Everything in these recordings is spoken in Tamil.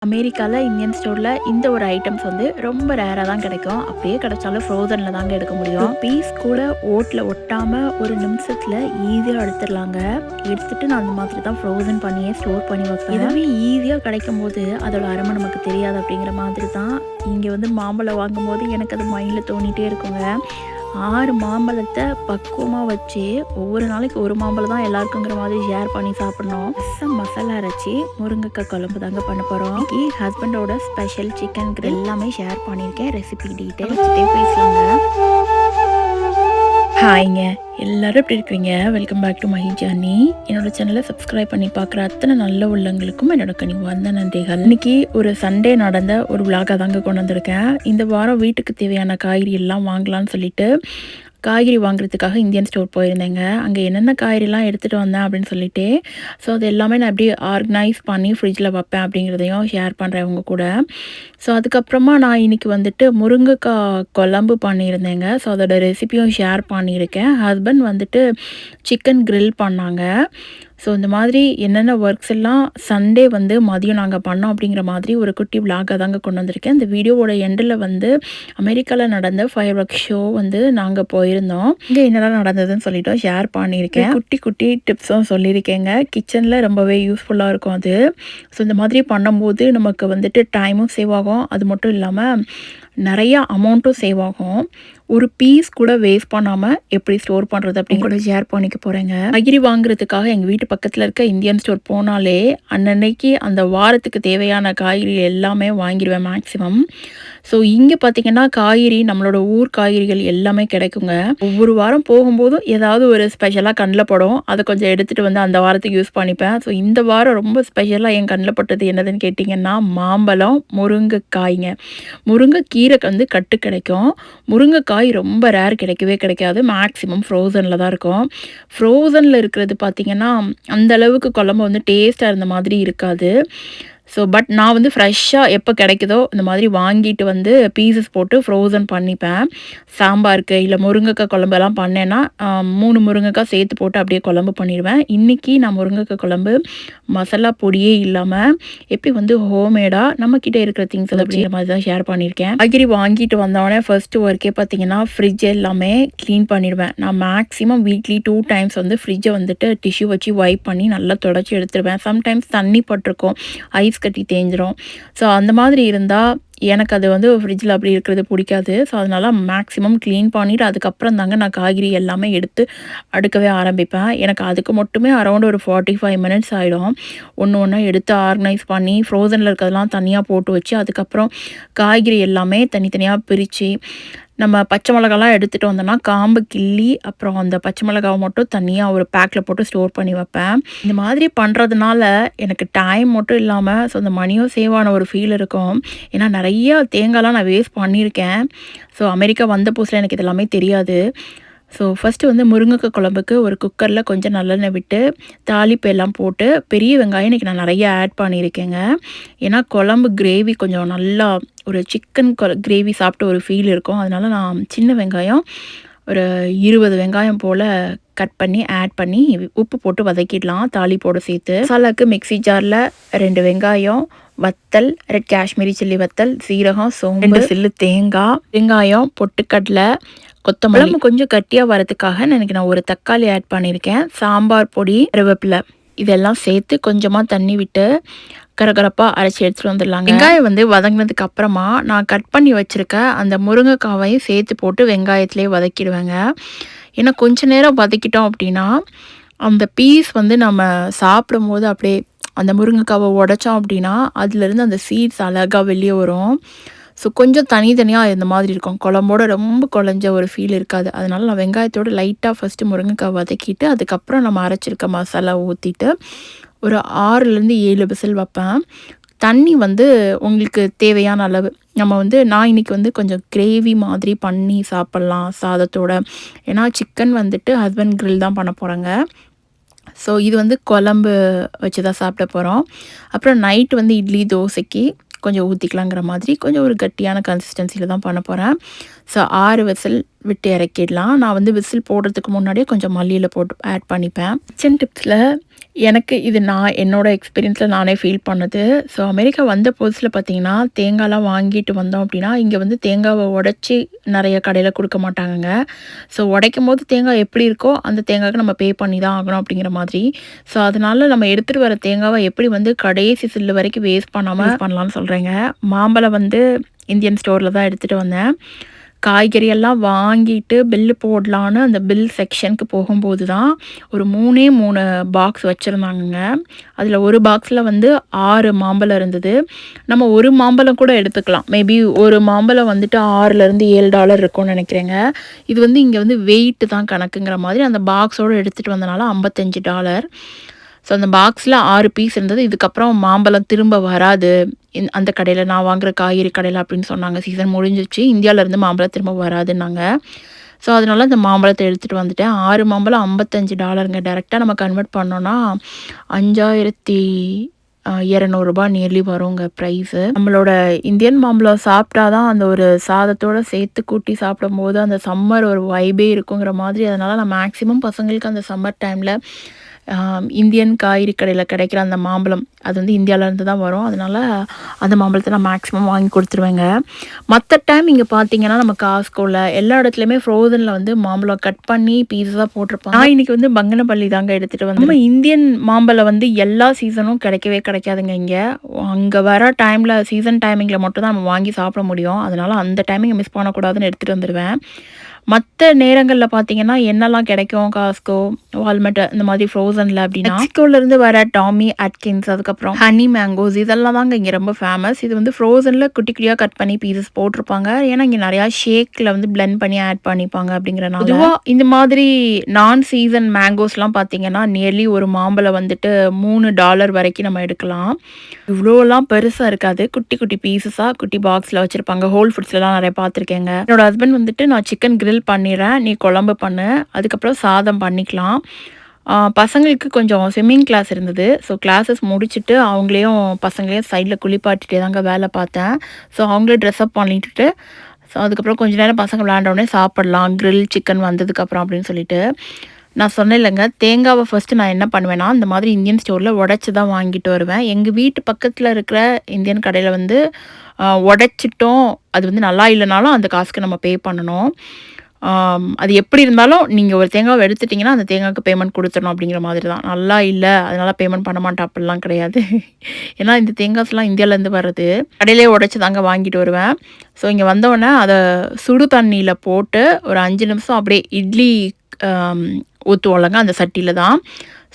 அமெரிக்கால இந்தியன் ஸ்டோர்ல இந்த ஒரு ஐட்டம்ஸ் வந்து ரொம்ப ரேரா தான் கிடைக்கும். அப்படியே கிடைச்சாலும் ஃப்ரோசன்ல தாங்க எடுக்க முடியும். பீஸ் கூட ஓட்ல ஒட்டாம ஒரு நிமிஷத்துல ஈஸியா எடுத்துடலாங்க. எடுத்துட்டு நான் அந்த மாதிரி தான் ஃப்ரோசன் பண்ணியே ஸ்டோர் பண்ணி வைப்பேன். இதுவே ஈஸியா கிடைக்கும்போது அதோட அருமை நமக்கு தெரியாது அப்படிங்கிற மாதிரி தான் இங்க வந்து மாம்பழம் வாங்கும்போது எனக்கு அது மைண்ட்ல தோணிட்டே இருக்குங்க. 6 மாம்பழத்தை பக்குவமாக வச்சு ஒவ்வொரு நாளைக்கு ஒரு மாம்பழம் தான் எல்லாருக்குங்கிற மாதிரி ஷேர் பண்ணி சாப்பிட்ணும். மசாலா அரைச்சி முருங்கைக்காய் குழம்பு தாங்க பண்ண போகிறோம். இன்னைக்கு ஹஸ்பண்டோட ஸ்பெஷல் சிக்கன் கிரில் எல்லாமே ஷேர் பண்ணியிருக்கேன். ரெசிபி டீட்டெயில்ஸ் பேசலாங்க. ஹாய்ங்க, எல்லாரும் எப்படி இருக்கிறீங்க? Welcome back to my journey. என்னோட சேனலை சப்ஸ்கிரைப் பண்ணி பார்க்குற அத்தனை நல்ல உள்ளங்களுக்கும் என்னோட கனிவார்ந்த நன்றிகள். இன்னைக்கு ஒரு சண்டே நடந்த ஒரு விளாகாக தாங்க கொண்டு வந்திருக்கேன். இந்த வாரம் வீட்டுக்கு தேவையான காய்கறி எல்லாம் வாங்கலாம்னு சொல்லிட்டு காய்கறி வாங்குறதுக்காக இந்தியன் ஸ்டோர் போயிருந்தேங்க. அங்கே என்னென்ன காய்கறிலாம் எடுத்துகிட்டு வந்தேன் அப்படின்னு சொல்லிட்டு ஸோ அது எல்லாமே நான் எப்படி ஆர்கனைஸ் பண்ணி ஃப்ரிட்ஜில் வைப்பேன் அப்படிங்கிறதையும் ஷேர் பண்ணுறேன் உங்க கூட. ஸோ அதுக்கப்புறமா நான் இன்றைக்கி வந்துட்டு முருங்கைக்காய் குழம்பு பண்ணியிருந்தேங்க. ஸோ அதோட ரெசிபியும் ஷேர் பண்ணியிருக்கேன். ஹஸ்பண்ட் வந்துட்டு சிக்கன் கிரில் பண்ணாங்க. ஸோ இந்த மாதிரி என்னென்ன ஒர்க்ஸ் எல்லாம் சண்டே வந்து மதியம் நாங்கள் பண்ணோம் அப்படிங்கிற மாதிரி ஒரு குட்டி விளாகாக தாங்க கொண்டு வந்திருக்கேன். இந்த வீடியோவோட எண்டில் வந்து அமெரிக்காவில் நடந்த ஃபயர் ஒர்க் ஷோ வந்து நாங்கள் போயிருந்தோம். இங்கே என்னெல்லாம் நடந்ததுன்னு சொல்லிட்டு ஷேர் பண்ணியிருக்கேன். குட்டி குட்டி டிப்ஸும் சொல்லியிருக்கேங்க. கிச்சனில் ரொம்பவே யூஸ்ஃபுல்லாக இருக்கும் அது. ஸோ இந்த மாதிரி பண்ணும்போது நமக்கு வந்துட்டு டைமும் சேவ் ஆகும். அது மட்டும் இல்லாமல் நிறையா அமௌண்ட்டும் சேவ் ஆகும். ஒரு பீஸ் கூட வேஸ்ட் பண்ணாமல் எப்படி ஸ்டோர் பண்ணுறது அப்படின்னு கூட ஷேர் பண்ணிக்க போகிறேங்க. காய்கறி வாங்குறதுக்காக எங்கள் வீட்டு பக்கத்தில் இருக்க இந்தியன் ஸ்டோர் போனாலே அன்னன்னைக்கு அந்த வாரத்துக்கு தேவையான காய்கறி எல்லாமே வாங்கிடுவேன் மேக்ஸிமம். ஸோ இங்கே பார்த்திங்கன்னா காய்கறி நம்மளோட ஊர் காய்கறிகள் எல்லாமே கிடைக்குங்க. ஒவ்வொரு வாரம் போகும்போதும் ஏதாவது ஒரு ஸ்பெஷலாக கண்ணில் படும். அதை கொஞ்சம் எடுத்துகிட்டு வந்து அந்த வாரத்துக்கு யூஸ் பண்ணிப்பேன். ஸோ இந்த வாரம் ரொம்ப ஸ்பெஷலாக என் கண்ணில் பட்டது என்னதுன்னு கேட்டிங்கன்னா மாம்பழம், முருங்கைக்காய்ங்க. முருங்கைக்கீரை வந்து கட்டு கிடைக்கும். முருங்கைக்காய் ரொம்ப ரேர், கிடைக்கவே கிடைக்காது. மேக்ஸிமம் ஃப்ரோசனில் தான் இருக்கும். ஃப்ரோசனில் இருக்கிறது பார்த்திங்கன்னா அந்த அளவுக்கு குழம்பு வந்து டேஸ்ட்டாக இருந்த மாதிரி இருக்காது. ஸோ பட் நான் வந்து ஃப்ரெஷ்ஷாக எப்போ கிடைக்குதோ இந்த மாதிரி வாங்கிட்டு வந்து பீசஸ் போட்டு ஃப்ரோசன் பண்ணிப்பேன். சாம்பாருக்கு இல்லை முருங்கைக்காய் குழம்பெல்லாம் பண்ணேன்னா 3 முருங்கைக்காய் சேர்த்து போட்டு அப்படியே குழம்பு பண்ணிடுவேன். இன்றைக்கி நான் முருங்கைக்காய் குழம்பு மசாலா பொடியே இல்லாமல் எப்படி வந்து ஹோம்மேடாக நம்மக்கிட்ட இருக்கிற திங்ஸ் அப்படிங்கிற மாதிரி தான் ஷேர் பண்ணியிருக்கேன். காய்கறி வாங்கிட்டு வந்தோடனே ஃபர்ஸ்ட்டு ஒர்க்கே பார்த்திங்கன்னா ஃப்ரிட்ஜ் எல்லாமே க்ளீன் பண்ணிடுவேன். நான் மேக்ஸிமம் வீக்லி 2 டைம்ஸ் வந்து ஃப்ரிட்ஜை வந்துட்டு டிஷ்யூ வச்சு வைப் பண்ணி நல்லா தொடச்சி எடுத்துடுவேன். சம்டைம்ஸ் தண்ணி பட்டிருக்கும், ஐஸ் கட்டி தேஞ்சிரும். ஸோ அந்த மாதிரி இருந்தால் எனக்கு அது வந்து ஃப்ரிட்ஜில் அப்படி இருக்கிறது பிடிக்காது. ஸோ அதனால் மேக்ஸிமம் க்ளீன் பண்ணிவிட்டு அதுக்கப்புறம் தாங்க நான் காய்கறி எல்லாமே எடுத்து அடுக்கவே ஆரம்பிப்பேன். எனக்கு அதுக்கு மட்டுமே அரௌண்ட் ஒரு 45 மினிட்ஸ் ஆகிடும். ஒன்று ஒன்றா எடுத்து ஆர்கனைஸ் பண்ணி ஃப்ரோசனில் இருக்கிறதெல்லாம் தனியாக போட்டு வச்சு அதுக்கப்புறம் காய்கறி எல்லாமே தனித்தனியாக பிரித்து நம்ம பச்சை மிளகாலாம் எடுத்துகிட்டு வந்தோன்னா காம்பு கிள்ளி அப்புறம் அந்த பச்சை மிளகாவை மட்டும் தனியாக ஒரு பேக்கில் போட்டு ஸ்டோர் பண்ணி வைப்பேன். இந்த மாதிரி பண்ணுறதுனால எனக்கு டைம் மட்டும் இல்லாமல் ஸோ அந்த மணியும் சேவ் ஆன ஒரு ஃபீல் இருக்கும். ஏன்னா நிறையா தேங்காய்லாம் நான் வேஸ்ட் பண்ணியிருக்கேன். ஸோ அமெரிக்கா வந்த புதுசில் எனக்கு இதெல்லாமே தெரியாது. ஸோ ஃபஸ்ட்டு வந்து முருங்கைக்காய் குழம்புக்கு ஒரு குக்கரில் கொஞ்சம் நல்லெண்ணெய் விட்டு தாளிப்பு எல்லாம் போட்டு பெரிய வெங்காயம் இன்றைக்கி நான் நிறையா ஆட் பண்ணியிருக்கேங்க. ஏன்னா குழம்பு கிரேவி கொஞ்சம் நல்லா ஒரு சிக்கன் கிரேவி சாப்பிட்டு ஒரு ஃபீல் இருக்கும். அதனால் நான் சின்ன வெங்காயம் ஒரு 20 வெங்காயம் போல் கட் பண்ணி ஆட் பண்ணி உப்பு போட்டு வதக்கிடலாம் தாளிப்போடு சேர்த்து. மசாலாவுக்கு மிக்ஸி ஜாரில் 2 வெங்காயம், வத்தல், ரெட் காஷ்மீரி சில்லி வத்தல், சீரகம், சோம்பு, 2 சில்லு தேங்காய், வெங்காயம், பொட்டுக்கடலை, கொத்தமல்லி கொஞ்சம் கட்டியாக வரதுக்காக நான் ஒரு தக்காளி ஆட் பண்ணியிருக்கேன். சாம்பார் பொடி, கருவேப்பிலை இதெல்லாம் சேர்த்து கொஞ்சமாக தண்ணி விட்டு கரகரப்பாக அரைச்சி எடுத்துகிட்டு வந்துடலாங்க. வெங்காயம் வந்து வதங்கினதுக்கு அப்புறமா நான் கட் பண்ணி வச்சுருக்க அந்த முருங்கைக்காவையும் சேர்த்து போட்டு வெங்காயத்துலேயே வதக்கிடுவேங்க. ஏன்னா கொஞ்சம் நேரம் வதக்கிட்டோம் அப்படின்னா அந்த பீஸ் வந்து நம்ம சாப்பிடும்போது அப்படியே அந்த முருங்கைக்காவை உடைச்சோம் அப்படின்னா அதுலேருந்து அந்த சீட்ஸ் அழகாக வெளியே வரும். ஸோ கொஞ்சம் தனித்தனியாக இந்த மாதிரி இருக்கும். குழம்போட ரொம்ப குழஞ்ச ஒரு ஃபீல் இருக்காது. அதனால் நான் வெங்காயத்தோடு லைட்டாக ஃபஸ்ட்டு முருங்கைக்காய் வதக்கிட்டு அதுக்கப்புறம் நம்ம அரைச்சிருக்க மசாலா ஊற்றிட்டு ஒரு 6லேருந்து 7 விசில் வைப்பேன். தண்ணி வந்து உங்களுக்கு தேவையான அளவு நம்ம வந்து நான் இன்றைக்கி வந்து கொஞ்சம் கிரேவி மாதிரி பண்ணி சாப்பிட்லாம் சாதத்தோட. ஏன்னா சிக்கன் வந்துட்டு ஹஸ்பண்ட் கிரில் தான் பண்ண போகிறாங்க. ஸோ இது வந்து குழம்பு வச்சு தான் சாப்பிட போகிறோம். அப்புறம் நைட்டு வந்து இட்லி தோசைக்கு கொஞ்சம் ஊற்றிக்கலாங்கிற மாதிரி கொஞ்சம் ஒரு கட்டியான கன்சிஸ்டன்சியில் தான் பண்ண போகிறேன். ஸோ 6 விசில் விட்டு இறக்கிடலாம். நான் வந்து விசில் போடுறதுக்கு முன்னாடியே கொஞ்சம் மல்லியில போட்டு ஆட் பண்ணிப்பேன். கிச்சன் டிப்ஸில் எனக்கு இது நான் என்னோட எக்ஸ்பீரியன்ஸில் நானே ஃபீல் பண்ணது. ஸோ அமெரிக்கா வந்த புதுசில் பார்த்தீங்கன்னா, தேங்காய்லாம் வாங்கிட்டு வந்தோம் அப்படின்னா, இங்கே வந்து தேங்காவை உடைச்சி நெறைய கடையில குடுக்க மாட்டாங்கங்க. ஸோ உடைக்கும்போது தேங்காய் எப்படி இருக்கோ, அந்த தேங்காய்க்கு நம்ம பே பண்ணி தான் ஆகணும் அப்படிங்கிற மாதிரி. ஸோ அதனால நம்ம எடுத்துகிட்டு வர தேங்காவை எப்படி வந்து கடைசி சில்லு வரைக்கும் வேஸ்ட் பண்ணாமல் யூஸ் பண்ணலான்னு சொல்கிறேங்க. மாம்பழம் வந்து இந்தியன் ஸ்டோரில் தான் எடுத்துகிட்டு வந்தேன். காய்கறி எல்லாம் வாங்கிட்டு பில்லு போடலான்னு அந்த பில் செக்ஷனுக்கு போகும்போது தான் ஒரு 3 பாக்ஸ் வச்சுருந்தாங்கங்க. அதில் ஒரு பாக்ஸில் வந்து 6 மாம்பழம் இருந்தது. நம்ம ஒரு மாம்பழம் கூட எடுத்துக்கலாம். மேபி ஒரு மாம்பழம் வந்துட்டு $6லேருந்து $7 இருக்கும்னு நினைக்கிறேங்க. இது வந்து இங்கே வந்து வெயிட்டு தான் கணக்குங்கிற மாதிரி அந்த பாக்ஸோடு எடுத்துகிட்டு வந்தனால $55. ஸோ அந்த பாக்ஸில் 6 பீஸ் இருந்தது. இதுக்கப்புறம் மாம்பழம் திரும்ப வராது அந்த கடையில், நான் வாங்குகிற காய்கறி கடையில் அப்படின்னு சொன்னாங்க. சீசன் முடிஞ்சிச்சு, இந்தியாவிலேருந்து மாம்பழம் திரும்ப வராதுன்னாங்க. ஸோ அதனால அந்த மாம்பழத்தை எடுத்துகிட்டு வந்துட்டேன். 6 மாம்பழம் $55ங்க. டேரெக்டாக நம்ம கன்வெர்ட் பண்ணோன்னா $5200 நியர்லி வருங்க ப்ரைஸு. நம்மளோட இந்தியன் மாம்பழம் சாப்பிட்டா தான் அந்த ஒரு சாதத்தோடு சேர்த்து கூட்டி சாப்பிடும்போது அந்த சம்மர் ஒரு வைபே இருக்குங்கிற மாதிரி. அதனால் நான் மேக்ஸிமம் பசங்களுக்கு அந்த சம்மர் டைமில் இந்தியன் காய்கறி கடையில் கிடைக்கிற அந்த மாம்பழம், அது வந்து இந்தியாவிலேருந்து தான் வரும். அதனால் அந்த மாம்பழத்தை நான் மேக்ஸிமம் வாங்கி கொடுத்துருவேங்க. மற்ற டைம் இங்கே பார்த்தீங்கன்னா நம்ம காஸ்கோவில் எல்லா இடத்துலையுமே ஃப்ரோசனில் வந்து மாம்பழம் கட் பண்ணி பீஸாக போட்டிருப்பாங்க. நான் இன்றைக்கி வந்து பங்கனப்பள்ளி தாங்க எடுத்துகிட்டு வந்து. நம்ம இந்தியன் மாம்பழம் வந்து எல்லா சீசனும் கிடைக்கவே கிடைக்காதுங்க இங்கே. அங்கே வர டைமில் சீசன் டைமிங்கில் மட்டும் தான் நம்ம வாங்கி சாப்பிட முடியும். அதனால் அந்த டைமிங்கை மிஸ் பண்ணக்கூடாதுன்னு எடுத்துகிட்டு வந்துடுவேன். மற்ற நேரங்களில் பார்த்தீங்கன்னா என்னெல்லாம் கிடைக்கும் காஸ்கோ, வால்மட் இந்த மாதிரி ஃப்ரோசனில் அப்படின்னா, மெக்சிகோலேருந்து வர டாமி அட்கின்ஸ், அதுக்கப்புறம் ஹனி மேங்கோஸ், இதெல்லாம் தாங்க இங்கே ரொம்ப ஃபேமஸ். இது வந்து ஃப்ரோசனில் குட்டி குட்டியாக கட் பண்ணி பீசஸ் போட்டிருப்பாங்க. ஏன்னா இங்கே நிறையா ஷேக்கில் வந்து பிளெண்ட் பண்ணி ஆட் பண்ணிப்பாங்க அப்படிங்கிறனால. பொதுவாக இந்த மாதிரி நான் சீசன் மேங்கோஸ்லாம் பார்த்தீங்கன்னா நியர்லி ஒரு மாம்பழம் வந்துட்டு $3 வரைக்கும் நம்ம எடுக்கலாம். இவ்வளோலாம் பெருசாக இருக்காது, குட்டி குட்டி பீசஸாக குட்டி பாக்ஸில் வச்சுருப்பாங்க. ஹோல் ஃபுட்ஸ்லாம் நிறைய பார்த்துருக்கேங்க. என்னோட ஹஸ்பண்ட் வந்துட்டு நான் சிக்கன் கிரில் பண்ணிடுறேன், நீ குழம்பு பண்ணு, அதுக்கப்புறம் சாதம் பண்ணிக்கலாம். பசங்களுக்கு கொஞ்சம் ஸ்விம்மிங் கிளாஸ் இருந்தது. ஸோ கிளாஸஸ் முடிச்சுட்டு பசங்களையும் சைடில் குளிப்பாட்டிகிட்டே தாங்க வேலை பார்த்தேன். ஸோ அவங்களே ட்ரெஸ்அப் பண்ணிட்டுட்டு, ஸோ அதுக்கப்புறம் கொஞ்சம் நேரம் பசங்க விளையாண்டவுடனே சாப்பிட்லாம் கிரில் சிக்கன் வந்ததுக்கப்புறம் அப்படின்னு சொல்லிட்டு. நான் சொன்னேன் இல்லைங்க, தேங்காவை ஃபஸ்ட்டு நான் என்ன பண்ணுவேன்னா, இந்த மாதிரி இந்தியன் ஸ்டோரில் உடச்சி தான் வாங்கிட்டு வருவேன். எங்கள் வீட்டு பக்கத்தில் இருக்கிற இந்தியன் கடையில் வந்து உடைச்சிட்டோம், அது வந்து நல்லா இல்லைனாலும் அந்த காசுக்கு நம்ம பே பண்ணணும். அது எப்படி இருந்தாலும் நீங்கள் ஒரு தேங்காவை எடுத்துட்டிங்கன்னா அந்த தேங்காய்க்கு பேமெண்ட் கொடுத்துடணும் அப்படிங்கிற மாதிரி தான். நல்லா இல்லை அதனால் பேமெண்ட் பண்ண மாட்டேன் அப்படிலாம் கிடையாது. ஏன்னா இந்த தேங்காய்ஸ்லாம் இந்தியாவிலேருந்து வர்றது. கடையிலே உடச்சி தாங்க வாங்கிட்டு வருவேன். ஸோ இங்கே வந்தோடனே அதை சுடு தண்ணியில் போட்டு ஒரு 5 நிமிஷம் அப்படியே இட்லி ஊற்றுவோம்லங்க அந்த சட்டியில் தான்,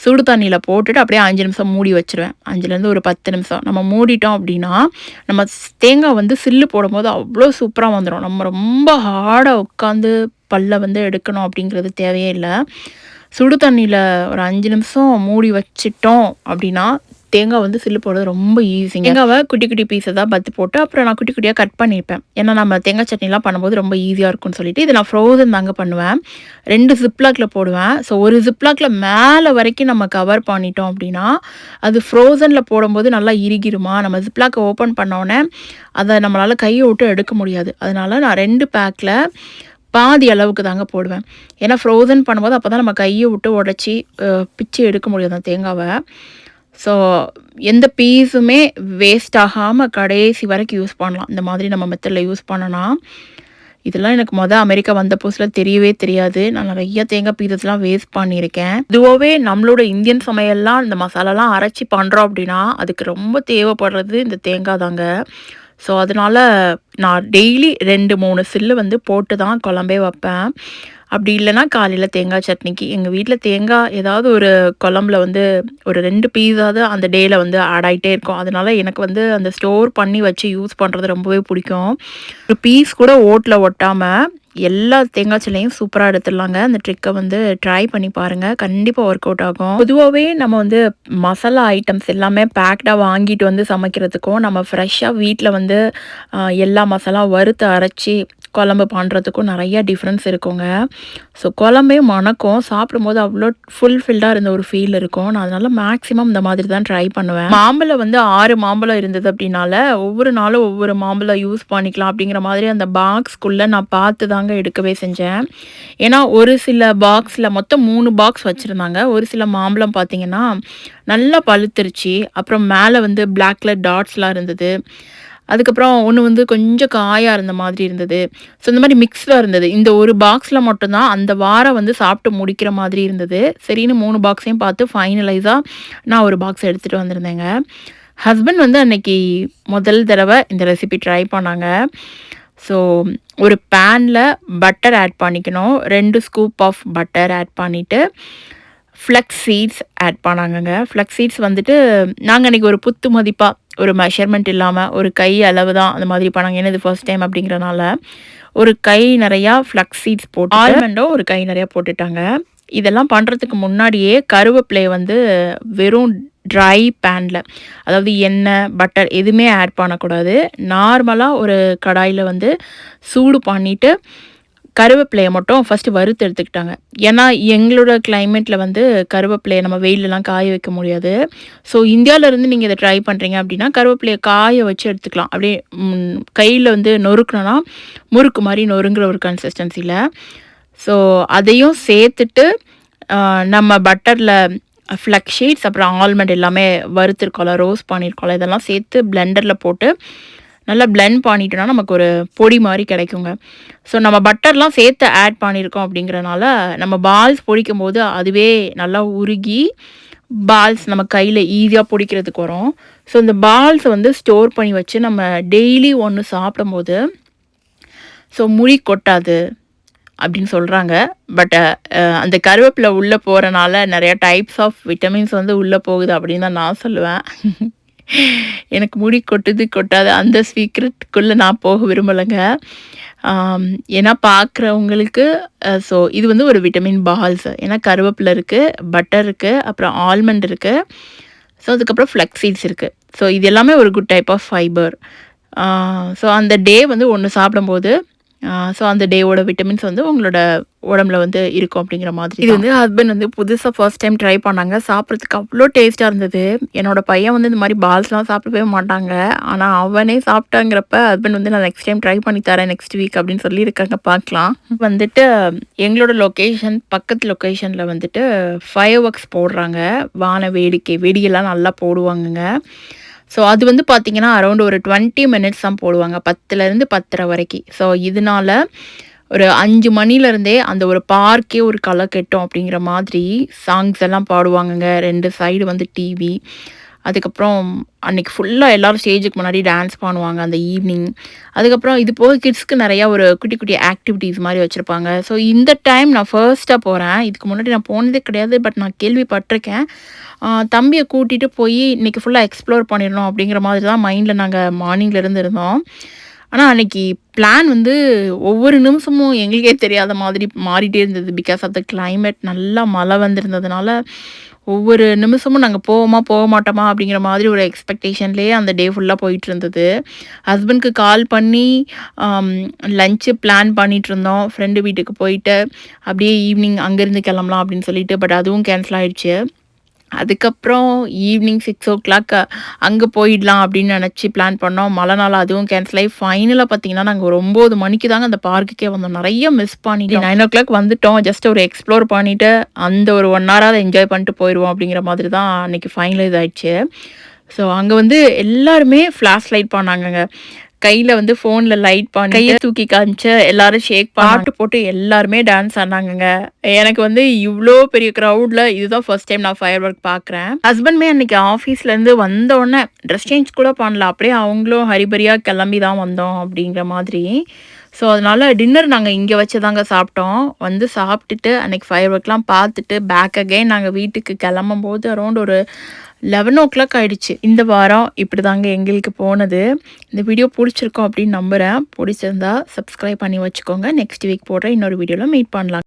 சுடு தண்ணியில் போட்டுட்டு அப்படியே 5 நிமிஷம் மூடி வச்சுருவேன். 5லேருந்து ஒரு 10 நிமிஷம் நம்ம மூடிட்டோம் அப்படின்னா, நம்ம தேங்காய் வந்து சில்லு போடும்போது அவ்வளோ சூப்பராக வந்துடும். நம்ம ரொம்ப ஹார்டாக உட்காந்து பல்ல வந்து எடுக்கணும் அப்படிங்கிறது தேவையே இல்லை. சுடு தண்ணியில் ஒரு 5 நிமிஷம் மூடி வச்சிட்டோம் அப்படின்னா தேங்காய் வந்து சில்லு போடுறது ரொம்ப ஈஸிங்க. தேங்காவை குட்டி குட்டி பீஸை தான் பத்து போட்டு அப்புறம் நான் குட்டி குட்டியாக கட் பண்ணியிருப்பேன். ஏன்னா நம்ம தேங்காய் சட்னிலாம் பண்ணும்போது ரொம்ப ஈஸியாக இருக்கும்னு சொல்லிட்டு இது நான் ஃப்ரோசன் தாங்க பண்ணுவேன். 2 ஜிப்லாக்கில் போடுவேன். ஸோ ஒரு ஜிப்லாக்கில் மேலே வரைக்கும் நம்ம கவர் பண்ணிட்டோம் அப்படின்னா அது ஃப்ரோசனில் போடும்போது நல்லா இறுகிருமா, நம்ம ஜிப்லாக்கை ஓப்பன் பண்ணோடனே அதை நம்மளால் கையை விட்டு எடுக்க முடியாது. அதனால் நான் 2 பேக்கில் பாதி அளவுக்கு தாங்க போடுவேன். ஏன்னா ஃப்ரோசன் பண்ணும்போது அப்போ தான் நம்ம கையை விட்டு உடச்சி பிச்சு எடுக்க முடியும் அந்த தேங்காவை. ஸோ எந்த பீஸுமே வேஸ்ட் ஆகாமல் கடைசி வரைக்கும் யூஸ் பண்ணலாம். இந்த மாதிரி நம்ம மெத்தடில் யூஸ் பண்ணலாம். இதெல்லாம் எனக்கு அமெரிக்கா வந்த புதுசில் தெரியவே தெரியாது. நான் நிறைய தேங்காய் பீசஸ்லாம் வேஸ்ட் பண்ணியிருக்கேன். இதுவாகவே நம்மளோட இந்தியன் சமையல்லாம் இந்த மசாலாலாம் அரைச்சி பண்ணுறோம் அப்படின்னா அதுக்கு ரொம்ப தேவைப்படுறது இந்த தேங்காய் தாங்க. ஸோ அதனால் நான் டெய்லி 2-3 சில்லு வந்து போட்டு தான் குழம்பே வைப்பேன். அப்படி இல்லைனா காலையில் தேங்காய் சட்னிக்கு எங்கள் வீட்டில் தேங்காய் ஏதாவது ஒரு குழம்புல வந்து ஒரு 2 பீஸாவது அந்த டேயில் வந்து ஆட் ஆகிட்டே இருக்கும். அதனால் எனக்கு வந்து அந்த ஸ்டோர் பண்ணி வச்சு யூஸ் பண்ணுறது ரொம்பவே பிடிக்கும். ஒரு பீஸ் கூட ஓட்டில் ஒட்டாமல் எல்லா தேங்காய் சில்லையும் சூப்பராக எடுத்துடலாங்க. அந்த ட்ரிக்கை வந்து ட்ரை பண்ணி பாருங்கள், கண்டிப்பாக ஒர்க் அவுட் ஆகும். பொதுவாகவே நம்ம வந்து மசாலா ஐட்டம்ஸ் எல்லாமே பேக்டாக வாங்கிட்டு வந்து சமைக்கிறதுக்கும் நம்ம ஃப்ரெஷ்ஷாக வீட்டில் வந்து எல்லா மசாலா வறுத்து அரைச்சி குழம்பு பண்ணுறதுக்கும் நிறையா டிஃப்ரென்ஸ் இருக்குங்க. ஸோ குழம்பே மணக்கும், சாப்பிடும்போது அவ்வளோ ஃபுல்ஃபில்டாக இருந்த ஒரு ஃபீல் இருக்கும். நான் அதனால் மேக்ஸிமம் இந்த மாதிரி தான் ட்ரை பண்ணுவேன். மாம்பழம் வந்து 6 மாம்பழம் இருந்தது அப்படின்னால ஒவ்வொரு நாளும் ஒவ்வொரு மாம்பழம் யூஸ் பண்ணிக்கலாம் அப்படிங்கிற மாதிரி அந்த பாக்ஸ்க்குள்ளே நான் பார்த்து தாங்க தாங்க எடுக்கவே செஞ்சேன். ஏன்னா ஒரு சில பாக்ஸில் மொத்தம் 3 பாக்ஸ் வச்சுருந்தாங்க. ஒரு சில மாம்பழம் பார்த்தீங்கன்னா நல்லா பழுத்துருச்சு. அப்புறம் மேலே வந்து பிளாக் கலர் டாட்ஸ்லாம் இருந்தது. அதுக்கப்புறம் ஒண்ணு வந்து கொஞ்சம் காயா இருந்த மாதிரி இருந்தது. ஸோ இந்த மாரி மிக்ஸ்டா இருந்தது. இந்த ஒரு பாக்ஸ்ல மட்டும் தான் அந்த வாரம் வந்து சாப்பிட்டு முடிக்கிற மாதிரி இருந்தது. சரின்னு 3 பாக்ஸையும் பார்த்து ஃபைனலைஸா நான் ஒரு பாக்ஸ் எடுத்துட்டு வந்திருந்தேங்க. ஹஸ்பண்ட் வந்து அன்னைக்கு முதல் தடவ இந்த ரெசிபி ட்ரை பண்ணாங்க. ஸோ ஒரு பேன்ல பட்டர் ஆட் பண்ணிக்கணும். 2 ஸ்கூப் ஆஃப் பட்டர் ஆட் பண்ணிட்டு, ஃப்ளக்ஸ் சீட்ஸ் ஆட் பண்ணாங்கங்க. ஃப்ளக்ஸ் சீட்ஸ் வந்துட்டு நாங்க அன்னைக்கு ஒரு குத்து மதிப்பா, ஒரு மெஷர்மென்ட் இல்லாம, ஒரு கை அளவு தான் அந்த மாதிரி பண்ணாங்க. ஏன்னா இது ஃபர்ஸ்ட் டைம் அப்படிங்கிறனால, ஒரு கை நெறையா ஃப்ளக்ஸ் சீட்ஸ் போட்டு ஆல்மண்டும் ஒரு கை நெறையா போட்டுட்டாங்க. இதெல்லாம் பண்றதுக்கு முன்னாடியே கருவேப்பிலைய வந்து வெறும் ட்ரை பேன்ல, அதாவது எண்ணெய், பட்டர் எதுவுமே ஆட் பண்ணக்கூடாது. நார்மலா ஒரு கடாயில வந்து சூடு பண்ணிட்டு, கருவேப்பிலைய மட்டும் ஃபர்ஸ்ட்டு வறுத்து எடுத்துக்கிட்டாங்க. ஏன்னா, எங்களோட கிளைமேட்ல வந்து கருவேப்பிலைய நம்ம வெயில்லலாம் காய வைக்க முடியாது. ஸோ இந்தியால இருந்து நீங்க இத ட்ரை பண்றீங்க அப்படின்னா, கருவேப்பிலைய காய வச்சு எடுத்துக்கலாம். அப்படியே கையில வந்து நொறுக்குனோன்னா, முறுக்கு மாரி நொறுங்குற ஒரு கன்சிஸ்டன்சில. ஸோ அதையும் சேர்த்துட்டு, நம்ம பட்டர்ல ஃப்ளக்ஸ் சீட்ஸ் அப்புறம் ஆல்மண்ட் எல்லாமே வறுத்துருக்கோம்ல, ரோஸ்ட் பண்ணியிருக்கோம்ல, இதெல்லாம் சேர்த்து பிளெண்டர்ல போட்டு நல்லா பிளெண்ட் பண்ணிட்டோம்னா நமக்கு ஒரு பொடி மாரி கிடைக்குங்க. ஸோ நம்ம பட்டர்லாம் சேர்த்து ஆட் பண்ணியிருக்கோம் அப்படிங்கிறனால, நம்ம பால்ஸ் பொரிக்கும்போது அதுவே நல்லா உருகி, பால்ஸ் நம்ம கையில ஈஸியா பொடிக்கிறதுக்கு வரும். ஸோ இந்த பால்ஸ வந்து ஸ்டோர் பண்ணி வச்சு நம்ம டெய்லி ஒண்ணு சாப்பிடும்போது, ஸோ முடி கொட்டாது அப்படின்னு சொல்றாங்க. பட் அந்த கருவேப்பில உள்ள போறனால நெறைய டைப்ஸ் ஆஃப் விட்டமின்ஸ் வந்து உள்ள போகுது அப்படின்னு தான் நான் சொல்லுவேன். எனக்கு முடி கொட்டுது, கொட்டாது அந்த சீக்ரெட்குள்ள நான் போக விரும்பலங்க. ஏன்னா பார்க்குறவங்களுக்கு ஸோ இது வந்து ஒரு விட்டமின் பால்ஸ். ஏன்னா கருவேப்பில இருக்கு, பட்டர் இருக்கு, அப்புறம் ஆல்மண்ட் இருக்கு. ஸோ அதுக்கப்புறம் ஃப்ளக்ஸ் சீட்ஸ் இருக்கு. ஸோ இது எல்லாமே ஒரு good type of fibre. So அந்த டே வந்து ஒண்ணு சாப்பிடும்போது, ஸோ அந்த டேவோட விட்டமின்ஸ் வந்து உங்களோட உடம்புல வந்து இருக்கும் அப்படிங்கிற மாதிரி. இது வந்து ஹஸ்பண்ட் வந்து புதுசா ஃபர்ஸ்ட் டைம் ட்ரை பண்ணாங்க. சாப்பிட்றதுக்கு அவ்ளோ டேஸ்ட்டா இருந்தது. என்னோட பையன் வந்து இந்த மாரி பால்ஸ்லாம் சாப்பிடவே மாட்டாங்க. ஆனா அவனே சாப்பிட்டாங்கிறப்ப ஹஸ்பண்ட் வந்து நான் நெக்ஸ்ட் டைம் ட்ரை பண்ணி தரேன் நெக்ஸ்ட் வீக் அப்படின்னு சொல்லியிருக்காங்க, பார்க்கலாம். வந்துட்டு எங்களோட லொகேஷன் பக்கத்து லொகேஷன்ல வந்துட்டு ஃபயர் ஒர்க்ஸ் போடுறாங்க. வான வேடிக்கை வெடியெல்லாம் நல்லா போடுவாங்கங்க. ஸோ அது வந்து பார்த்தீங்கன்னா, அரவுண்ட் ஒரு 20 மினிட்ஸ் தான் போடுவாங்க. 10லேருந்து 10:30 வரைக்கும். ஸோ இதனால ஒரு 5 மணிலேருந்தே அந்த ஒரு பார்க்கே ஒரு களை கட்டும் அப்படிங்கிற மாதிரி சாங்ஸ் எல்லாம் பாடுவாங்கங்க. 2 சைடு வந்து டிவி. அதுக்கப்புறம் அன்னைக்கு ஃபுல்லா எல்லாரும் ஸ்டேஜுக்கு முன்னாடி டான்ஸ் பண்ணுவாங்க அந்த ஈவினிங். அதுக்கப்புறம் இது போக கிட்ஸ்க்கு நெறையா ஒரு குட்டி குட்டி ஆக்டிவிட்டீஸ் மாரி வச்சிருப்பாங்க. ஸோ இந்த டைம் நான் ஃபர்ஸ்ட்டா போறேன். இதுக்கு முன்னாடி நான் போனதே கிடையாது. பட் நான் கேள்விப்பட்டுருக்கேன். தம்பிய கூட்டிட்டு போய் இன்னைக்கு ஃபுல்லா எக்ஸ்ப்ளோர் பண்ணிடணும் அப்படிங்கிற மாதிரி தான் மைண்ட்ல நாங்க மார்னிங்ல இருந்து இருந்தோம். ஆனா அன்னைக்கு பிளான் வந்து ஒவ்வொரு நிமிஷமும் எங்களுக்கே தெரியாத மாதிரி மாறிட்டே இருந்தது. பிகாஸ் ஆஃப் த கிளைமேட் நல்லா மழை வந்திருந்ததுனால, ஒவ்வொரு நிமிஷமும் நாங்க போவோமா, போக மாட்டோமா அப்படிங்கிற மாதிரி ஒரு எக்ஸ்பெக்டேஷன்லேயே அந்த டே ஃபுல்லா போயிட்டுருந்தது. ஹஸ்பண்ட்க்கு கால் பண்ணி லஞ்ச் பிளான் பண்ணிட்டுருந்தோம். ஃப்ரெண்டு வீட்டுக்கு போயிட்டு, அப்படியே ஈவினிங் அங்கேருந்து கிளம்பலாம் அப்படின்னு சொல்லிட்டு. பட் அதுவும் கேன்சல் ஆயிடுச்சு. அதுக்கப்புறம் ஈவினிங் 6:00 அங்கே போயிடலாம் அப்படின்னு நினச்சி பிளான் பண்ணோம். மழைனால அதுவும் கேன்சல் ஆகி ஃபைனலாக பார்த்தீங்கன்னா, நாங்கள் ஒரு 9 மணிக்கு தாங்க அந்த பார்க்குக்கே வந்தோம். நிறைய மிஸ் பண்ணிட்டோம். 9:00 வந்துட்டோம். ஜஸ்ட் ஒரு எக்ஸ்ப்ளோர் பண்ணிவிட்டு அந்த ஒரு 1 ஹவராவது என்ஜாய் பண்ணிட்டு போயிடுவோம் அப்படிங்கிற மாதிரி தான் அன்றைக்கி ஃபைனலைஸ் ஆயிடுச்சு. ஸோ அங்கே வந்து எல்லாருமே ஃப்ளாஷ் லைட் பண்ணாங்கங்க. கையில வந்து ஃபோன்ல லைட் பண்ணி கையை தூக்கி காமிச்சு எல்லாரும் ஷேக் பாட்டு போட்டு எல்லாருமே டான்ஸ் ஆனாங்கங்க. எனக்கு வந்து இவ்வளோ பெரிய க்ரௌட்ல இதுதான் ஃபர்ஸ்ட் டைம் நான் ஃபயர் ஒர்க் பார்க்குறேன். ஹஸ்பண்ட்மே அன்னைக்கு ஆஃபீஸ்லேருந்து வந்த உடனே ட்ரெஸ் சேஞ்ச் கூட பண்ணல. அப்படியே அவங்களும் ஹரிபரியாக கிளம்பி தான் வந்தோம் அப்படிங்கிற மாதிரி. ஸோ அதனால டின்னர் நாங்கள் இங்கே வச்சு தாங்க சாப்பிட்டோம். வந்து சாப்பிட்டுட்டு அன்னைக்கு ஃபயர் ஒர்க்லாம் பார்த்துட்டு பேக் அகைன் நாங்கள் வீட்டுக்கு கிளம்பும்போது அரௌண்ட் ஒரு 11:00 ஆயிடுச்சு. இந்த வாரம் இப்படி தாங்க எங்களுக்கு போனது. இந்த வீடியோ பிடிச்சிருக்கோம் அப்படின்னு நம்புகிறேன். பிடிச்சிருந்தா சப்ஸ்கிரைப் பண்ணி வச்சுக்கோங்க. நெக்ஸ்ட் வீக் போடுற இன்னொரு வீடியோவில் மீட் பண்ணலாம்.